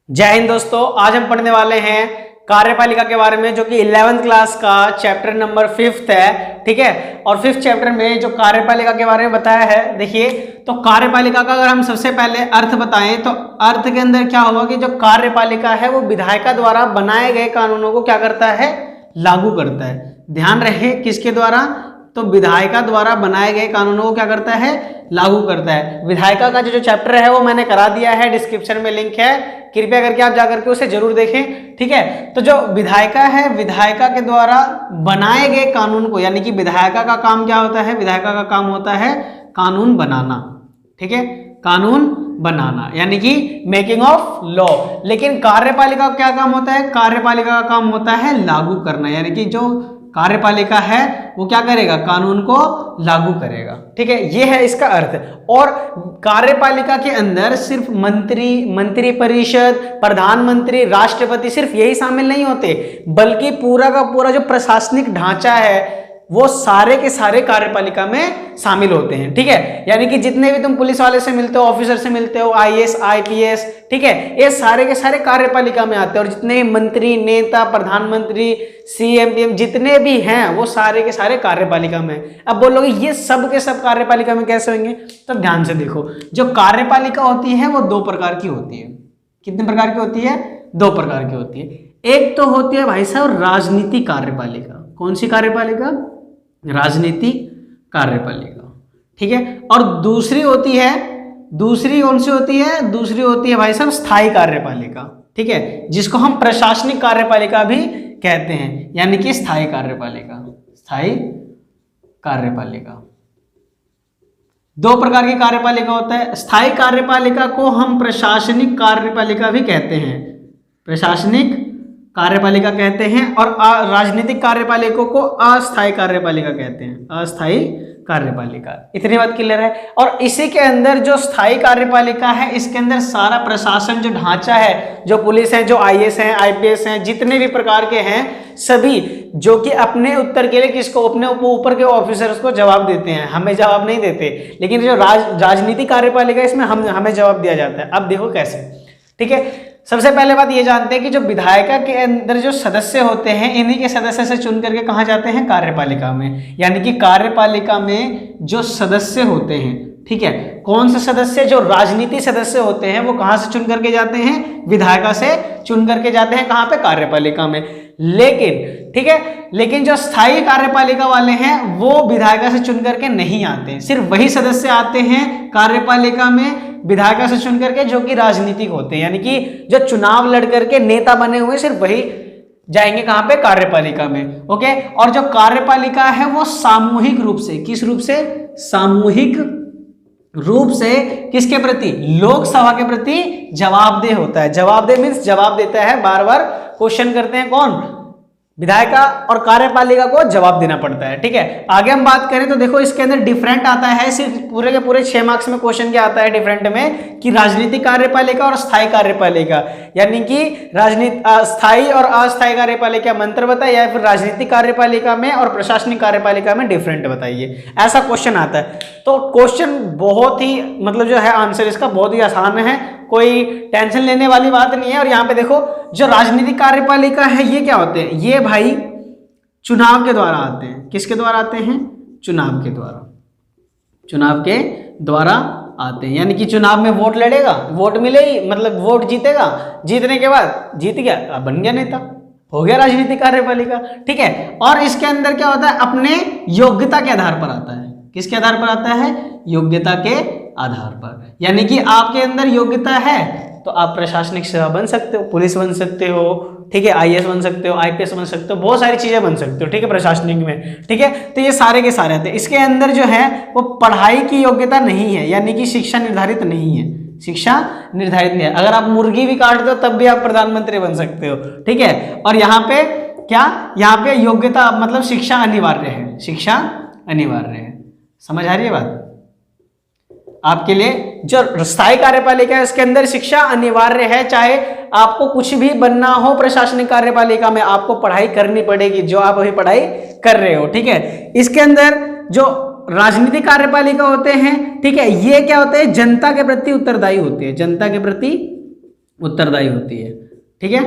जय हिंद दोस्तों, आज हम पढ़ने वाले हैं कार्यपालिका के बारे में, जो कि 11th क्लास का चैप्टर नंबर 5th है। ठीक है, और 5th चैप्टर में जो कार्यपालिका के बारे में बताया है, देखिए तो कार्यपालिका का अगर हम सबसे पहले अर्थ बताएं तो अर्थ के अंदर क्या होगा कि जो कार्यपालिका है वो विधायिका द्वारा बनाए गए कानूनों को क्या करता है, लागू करता है। ध्यान रहे किसके द्वारा, तो विधायिका द्वारा बनाए गए कानूनों को क्या करता है, लागू करता है। विधायिका का जो चैप्टर है वो मैंने करा दिया है, डिस्क्रिप्शन में लिंक है, कृपया करके आप जाकर के उसे जरूर देखें। ठीक है, तो जो विधायिका है, विधायिका के द्वारा बनाए गए कानून को, यानी कि विधायिका का काम क्या होता है, विधायिका का काम होता है कानून बनाना। ठीक है, कानून बनाना यानी कि मेकिंग ऑफ लॉ। लेकिन कार्यपालिका का क्या काम होता है, कार्यपालिका का काम होता है लागू करना, यानी कि जो कार्यपालिका है वो क्या करेगा, कानून को लागू करेगा। ठीक है, ये है इसका अर्थ। और कार्यपालिका के अंदर सिर्फ मंत्री, मंत्री परिषद, प्रधानमंत्री, राष्ट्रपति सिर्फ यही शामिल नहीं होते, बल्कि पूरा का पूरा जो प्रशासनिक ढांचा है वो सारे के सारे कार्यपालिका में शामिल होते हैं। ठीक है, यानी कि जितने भी तुम पुलिस वाले से मिलते हो, ऑफिसर से मिलते हो, आईएएस, आईपीएस, ठीक है, ये सारे के सारे कार्यपालिका में आते हैं। और जितने भी मंत्री, नेता, प्रधानमंत्री, सीएम, पीएम जितने भी हैं वो सारे के सारे कार्यपालिका में। अब बोलोगे ये सब के सब कार्यपालिका में कैसे होंगे, तो ध्यान से देखो, जो कार्यपालिका होती है वो दो प्रकार की होती है। कितने प्रकार की होती है, दो प्रकार की होती है। एक तो होती है भाई साहब राजनीतिक कार्यपालिका। कौन सी कार्यपालिका, राजनीतिक कार्यपालिका। ठीक है, और दूसरी होती है, दूसरी कौन सी होती है, दूसरी होती है भाई साहब स्थायी कार्यपालिका। ठीक है, जिसको हम प्रशासनिक कार्यपालिका भी कहते हैं, यानी कि स्थायी कार्यपालिका। स्थायी कार्यपालिका, दो प्रकार की कार्यपालिका होता है। स्थायी कार्यपालिका को हम प्रशासनिक कार्यपालिका भी कहते हैं, प्रशासनिक कार्यपालिका कहते हैं, और राजनीतिक कार्यपालिका को अस्थायी कार्यपालिका कहते हैं, अस्थायी कार्यपालिका। इतनी बात क्लियर है। और इसी के अंदर जो स्थायी कार्यपालिका है, इसके अंदर सारा प्रशासन जो ढांचा है, जो पुलिस है, जो आईएएस हैं, आईपीएस हैं, जितने भी प्रकार के हैं सभी, जो कि अपने उत्तर के लिए किसको, अपने ऊपर के ऑफिसर्स को जवाब देते हैं, हमें जवाब नहीं देते। लेकिन जो राजनीतिक कार्यपालिका इसमें हमें जवाब दिया जाता है। अब देखो कैसे। ठीक है, सबसे पहले बात ये जानते हैं कि जो विधायिका के अंदर जो सदस्य होते हैं, इन्हीं के सदस्य से चुन करके कहाँ जाते हैं, कार्यपालिका में। यानी कि कार्यपालिका में जो सदस्य होते हैं, ठीक है, कौन से सदस्य, जो राजनीतिक सदस्य होते हैं वो कहाँ से चुन करके जाते हैं, विधायिका से चुन करके जाते हैं, कहाँ पे, कार्यपालिका में। लेकिन ठीक है, लेकिन जो स्थायी कार्यपालिका वाले हैं वो विधायिका से चुन करके नहीं आते, सिर्फ वही सदस्य आते हैं कार्यपालिका में विधायिका से चुन करके, जो कि राजनीतिक होते हैं, यानी कि जो चुनाव लड़ करके नेता बने हुए सिर्फ वही जाएंगे कहां पे, कार्यपालिका में। ओके, और जो कार्यपालिका है वो सामूहिक रूप से, किस रूप से, सामूहिक रूप से किसके प्रति, लोकसभा के प्रति जवाबदेह होता है। जवाबदेह मीन्स जवाब देता है, बार बार क्वेश्चन करते हैं कौन, विधायिका, और कार्यपालिका को जवाब देना पड़ता है। ठीक है, आगे हम बात करें तो देखो इसके अंदर डिफरेंट आता है, सिर्फ पूरे के पूरे 6 मार्क्स में क्वेश्चन क्या आता है डिफरेंट में, कि राजनीतिक कार्यपालिका और स्थायी कार्यपालिका, यानी कि स्थायी और अस्थायी कार्यपालिका में अंतर बताइए, या फिर राजनीतिक कार्यपालिका में और प्रशासनिक कार्यपालिका में डिफरेंट बताइए, ऐसा क्वेश्चन आता है। तो क्वेश्चन बहुत ही मतलब जो है आंसर इसका बहुत ही आसान है, कोई टेंशन लेने वाली बात नहीं है। और यहाँ पे देखो जो राजनीतिक कार्यपालिका है ये क्या होते हैं, ये भाई चुनाव के द्वारा आते हैं। किसके द्वारा आते हैं, चुनाव के द्वारा, चुनाव के द्वारा आते हैं। यानी कि चुनाव में वोट लड़ेगा, वोट मिलेगी, मतलब वोट जीतेगा, जीतने के बाद जीत गया, अब बन गया नेता, हो गया राजनीतिक कार्यपालिका। ठीक है, और इसके अंदर क्या होता है, अपने योग्यता के आधार पर आता है। किसके आधार पर आता है, योग्यता के आधार पर। यानी कि आपके अंदर योग्यता है तो आप प्रशासनिक सेवा बन सकते हो, पुलिस बन सकते हो, ठीक है, आईएएस बन सकते हो, आईपीएस बन सकते हो, बहुत सारी चीजें बन सकते हो। ठीक है, प्रशासनिक में। ठीक है, तो ये सारे के सारे आते हैं। इसके अंदर जो है वो पढ़ाई की योग्यता नहीं है, यानी कि शिक्षा निर्धारित नहीं है, शिक्षा निर्धारित नहीं है। अगर आप मुर्गी भी काट दो तब भी आप प्रधानमंत्री बन सकते हो। ठीक है, और यहाँ पे क्या, यहाँ पे योग्यता मतलब शिक्षा अनिवार्य है, शिक्षा अनिवार्य है। समझ आ रही है बात आपके लिए। जो स्थायी कार्यपालिका है उसके अंदर शिक्षा अनिवार्य है, चाहे आपको कुछ भी बनना हो प्रशासनिक कार्यपालिका में, आपको पढ़ाई करनी पड़ेगी, जो आप अभी पढ़ाई कर रहे हो। ठीक है, इसके अंदर जो राजनीतिक कार्यपालिका होते हैं, ठीक है, ये क्या होते हैं, जनता के प्रति उत्तरदायी होते हैं, जनता के प्रति उत्तरदायी होती है, ठीक है,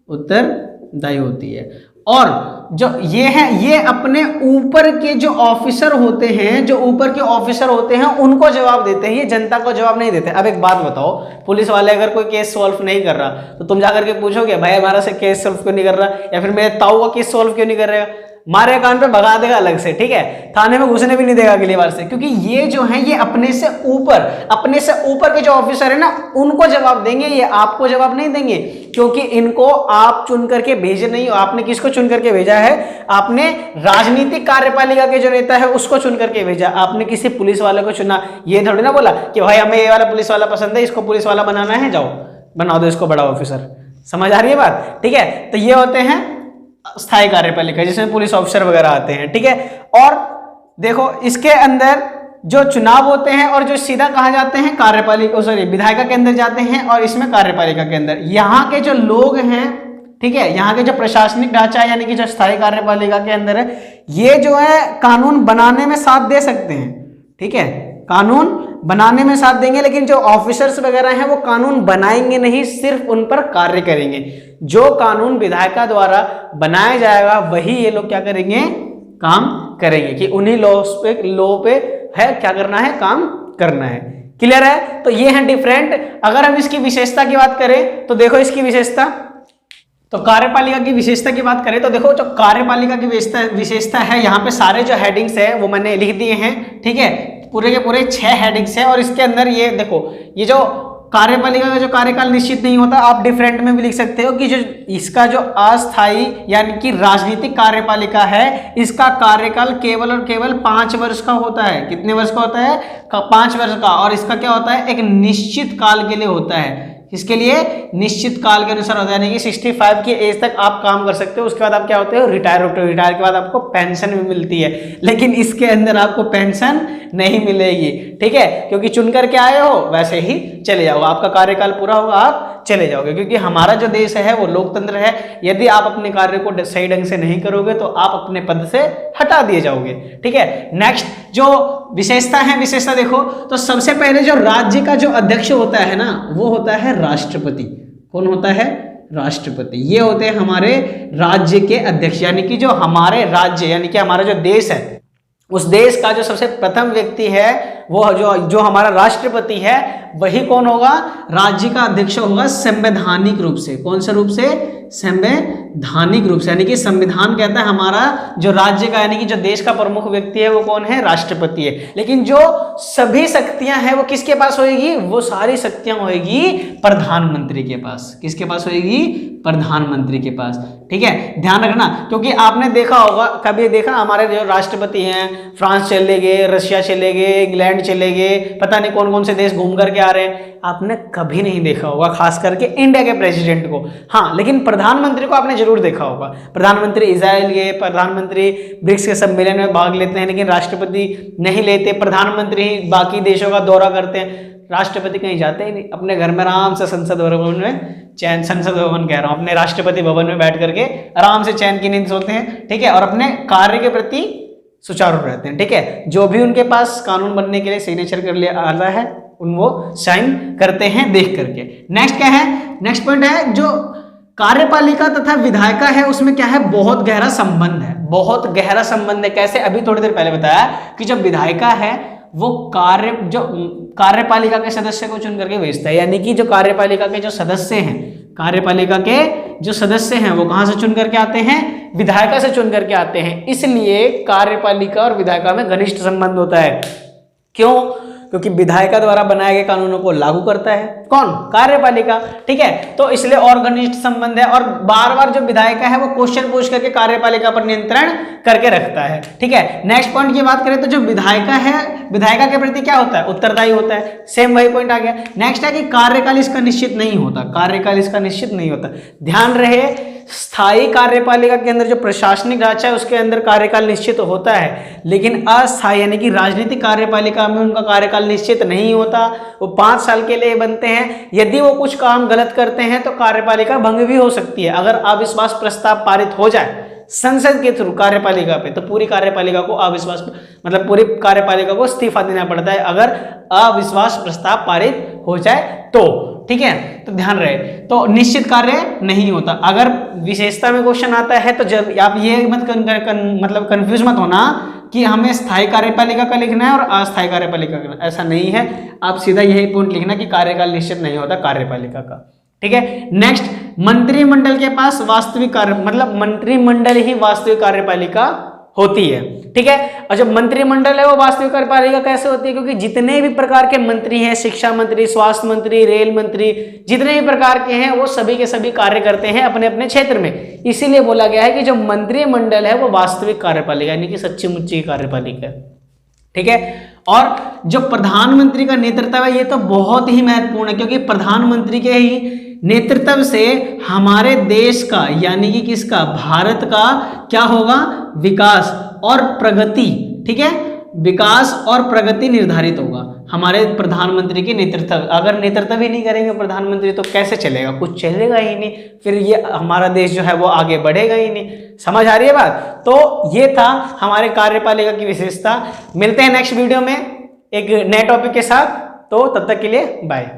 उत्तरदायी होती है। और जो ये है, ये अपने ऊपर के जो ऑफिसर होते हैं, जो ऊपर के ऑफिसर होते हैं उनको जवाब देते हैं, ये जनता को जवाब नहीं देते। अब एक बात बताओ, पुलिस वाले अगर कोई केस सॉल्व नहीं कर रहा तो तुम जाकर के पूछोगे भाई हमारा से केस सॉल्व क्यों नहीं कर रहा, या फिर मेरे ताऊ का केस सॉल्व क्यों नहीं कर रहा, मारे कान पे भगा देगा अलग से, ठीक है, थाने में घुसने भी नहीं देगा अगली बार से, क्योंकि ये जो है ये अपने से ऊपर के जो ऑफिसर है ना उनको जवाब देंगे, ये आपको जवाब नहीं देंगे, क्योंकि इनको आप चुन करके भेजे नहीं हो। आपने किसको चुन करके भेजा है? आपने राजनीतिक कार्यपालिका के जो नेता है उसको चुन करके भेजा, आपने किसी पुलिस वाले को चुना। ये थोड़ी ना बोला कि भाई हमें ये वाला पुलिस वाला पसंद है, इसको पुलिस वाला बनाना है, जाओ बना दो इसको बड़ा ऑफिसर। समझ आ रही है बात, ठीक है। तो ये होते हैं स्थायी कार्यपालिका जिसमें पुलिस ऑफिसर वगैरह आते हैं, ठीक है। और देखो इसके अंदर जो चुनाव होते हैं और जो सीधा कहा जाते हैं कार्यपालिका, सॉरी विधायिका के अंदर जाते हैं, और इसमें कार्यपालिका के अंदर यहाँ के जो लोग हैं, ठीक है, यहाँ के जो प्रशासनिक ढांचा यानी कि जो स्थायी कार्यपालिका के अंदर है, ये जो है कानून बनाने में साथ दे सकते हैं, ठीक है, कानून बनाने में साथ देंगे, लेकिन जो ऑफिसर्स वगैरह हैं वो कानून बनाएंगे नहीं, सिर्फ उन पर कार्य करेंगे। जो कानून विधायिका द्वारा बनाया जाएगा वही ये लोग क्या करेंगे? काम करेंगे, कि उन्हीं लॉ पे है क्या करना है? काम करना है। क्लियर है? तो ये है डिफरेंट। अगर हम इसकी विशेषता की बात करें तो देखो इसकी विशेषता, तो कार्यपालिका की विशेषता की बात करें तो देखो जो कार्यपालिका की विशेषता है, यहाँ पे सारे जो हेडिंग्स है वो मैंने लिख दिए हैं, ठीक है, पूरे के पूरे 6 हेडिंग्स हैं। और इसके अंदर ये देखो, ये जो कार्यपालिका का जो कार्यकाल निश्चित नहीं होता, आप डिफरेंट में भी लिख सकते हो कि जो इसका जो अस्थायी यानी कि राजनीतिक कार्यपालिका है, इसका कार्यकाल केवल और केवल 5 वर्ष का होता है। कितने वर्ष का होता है? 5 वर्ष का। और इसका क्या होता है? एक निश्चित काल के लिए होता है। इसके लिए निश्चित काल के अनुसार होता है, यानी कि 65 की एज तक आप काम कर सकते हो, उसके बाद आप क्या होते हो? रिटायर होते हो। रिटायर के बाद आपको पेंशन भी मिलती है, लेकिन इसके अंदर आपको पेंशन नहीं मिलेगी, ठीक है, क्योंकि चुन करके आए हो वैसे ही चले जाओगे, आपका कार्यकाल पूरा होगा आप चले जाओगे, क्योंकि हमारा जो देश है वो लोकतंत्र है। यदि आप अपने कार्य को सही ढंग से नहीं करोगे तो आप अपने पद से हटा दिए जाओगे, ठीक है। नेक्स्ट जो विशेषता है, विशेषता देखो तो सबसे पहले जो राज्य का जो अध्यक्ष होता है ना वो होता है राष्ट्रपति। कौन होता है? राष्ट्रपति। ये होते हैं हमारे राज्य के अध्यक्ष, यानी कि जो हमारे राज्य यानी कि हमारा जो देश है उस देश का जो सबसे प्रथम व्यक्ति है वो जो हमारा राष्ट्रपति है वही कौन होगा? राज्य का अध्यक्ष होगा संवैधानिक रूप से। कौन से रूप से? संवैधानिक रूप से, यानी कि संविधान कहता है हमारा जो राज्य का यानी कि जो देश का प्रमुख व्यक्ति है वो कौन है? राष्ट्रपति है। लेकिन जो सभी शक्तियां हैं वो किसके पास होएगी? वो सारी शक्तियां होएगी प्रधानमंत्री के पास। किसके पास होएगी? प्रधानमंत्री के पास, ठीक है, ध्यान रखना। क्योंकि आपने देखा होगा, कभी देखा हमारे जो राष्ट्रपति हैं फ्रांस चले गए, रशिया चले गए, इंग्लैंड चले गए, पता नहीं कौन कौन से देश घूम करके आ रहे हैं, आपने कभी नहीं देखा होगा खास करके इंडिया के प्रेसिडेंट को। हाँ, लेकिन प्रधानमंत्री को आपने जरूर देखा होगा। प्रधानमंत्री इजराइल गए, प्रधानमंत्री ब्रिक्स के सम्मेलन में भाग लेते हैं, लेकिन राष्ट्रपति नहीं लेते। प्रधानमंत्री ही बाकी देशों का दौरा करते हैं, राष्ट्रपति कहीं जाते ही नहीं, अपने घर में आराम से संसद भवन में चैन, संसद भवन कह रहा हूँ, अपने राष्ट्रपति भवन में बैठ करके आराम से चैन की नींद सोते हैं, ठीक है, और अपने कार्य के प्रति सुचारू रहते हैं, ठीक है। जो भी उनके पास कानून बनने के लिए सिग्नेचर कर लिया आ रहा है उन वो साइन करते हैं देख करके। नेक्स्ट क्या है? नेक्स्ट पॉइंट है जो कार्यपालिका तथा विधायिका है उसमें क्या है? बहुत गहरा संबंध है। बहुत गहरा संबंध है। कैसे? अभी थोड़ी देर पहले बताया कि जब विधायिका है वो कार्यपालिका के सदस्य को चुन करके भेजता है, यानी कि जो कार्यपालिका के जो सदस्य हैं, कार्यपालिका के जो सदस्य हैं वो कहां से चुन करके आते हैं? विधायिका से चुन करके आते हैं। इसलिए कार्यपालिका और विधायिका में घनिष्ठ संबंध होता है। क्यों? क्योंकि विधायिका द्वारा बनाए गए कानूनों को लागू करता है कौन? कार्यपालिका, ठीक है, तो इसलिए और घनिष्ठ संबंध है। और बार बार जो विधायिका है वो क्वेश्चन पूछ करके कार्यपालिका पर नियंत्रण करके रखता है, ठीक है। नेक्स्ट पॉइंट की बात करें तो जो विधायिका है, विधायिका के प्रति क्या होता है? उत्तरदायी होता है। सेम वही पॉइंट आ गया। नेक्स्ट है कि कार्यकाल इसका निश्चित नहीं होता। कार्यकाल इसका निश्चित नहीं होता। ध्यान रहे, स्थायी कार्यपालिका के अंदर जो प्रशासनिक ढांचा है उसके अंदर कार्यकाल निश्चित होता है, लेकिन अस्थायी यानी कि राजनीतिक कार्यपालिका में उनका कार्यकाल निश्चित नहीं होता। वो 5 साल के लिए बनते हैं। यदि वो कुछ काम गलत करते हैं तो कार्यपालिका भंग भी हो सकती है। अगर अविश्वास प्रस्ताव पारित हो जाए संसद के थ्रू कार्यपालिका पे तो पूरी कार्यपालिका को अविश्वास मतलब पूरी कार्यपालिका को इस्तीफा देना पड़ता है अगर अविश्वास प्रस्ताव पारित हो जाए तो, ठीक है, तो ध्यान रहे, तो निश्चित कार्य नहीं होता। अगर विशेषता में क्वेश्चन आता है तो जब आप ये मत मतलब कंफ्यूज मत होना कि हमें स्थायी कार्यपालिका का लिखना है और अस्थायी कार्यपालिका का, ऐसा नहीं है। आप सीधा यही पॉइंट लिखना कि कार्यकाल निश्चित नहीं होता कार्यपालिका का, ठीक है। नेक्स्ट, मंत्रिमंडल के पास वास्तविक कार्य, मतलब मंत्रिमंडल ही वास्तविक कार्यपालिका होती है, ठीक है। और जब मंत्रिमंडल है वो वास्तविक कार्यपालिका कैसे होती है, क्योंकि जितने भी प्रकार के मंत्री हैं, शिक्षा मंत्री, स्वास्थ्य मंत्री, रेल मंत्री, जितने भी प्रकार के हैं वो सभी के सभी कार्य करते हैं अपने अपने क्षेत्र में। इसीलिए बोला गया है कि जो मंत्रिमंडल है वो वास्तविक कार्यपालिका यानी कि सच्ची मुच्ची कार्यपालिका है, ठीक है। और जो प्रधानमंत्री का नेतृत्व है ये तो बहुत ही महत्वपूर्ण है, क्योंकि प्रधानमंत्री के ही नेतृत्व से हमारे देश का यानी कि किसका, भारत का क्या होगा, विकास और प्रगति, ठीक है, विकास और प्रगति निर्धारित होगा हमारे प्रधानमंत्री के नेतृत्व। अगर नेतृत्व ही नहीं करेंगे प्रधानमंत्री तो कैसे चलेगा, कुछ चलेगा ही नहीं, फिर ये हमारा देश जो है वो आगे बढ़ेगा ही नहीं। समझ आ रही है बात। तो ये था हमारे कार्यपालिका की विशेषता। मिलते हैं नेक्स्ट वीडियो में एक नए टॉपिक के साथ, तो तब तक के लिए बाय।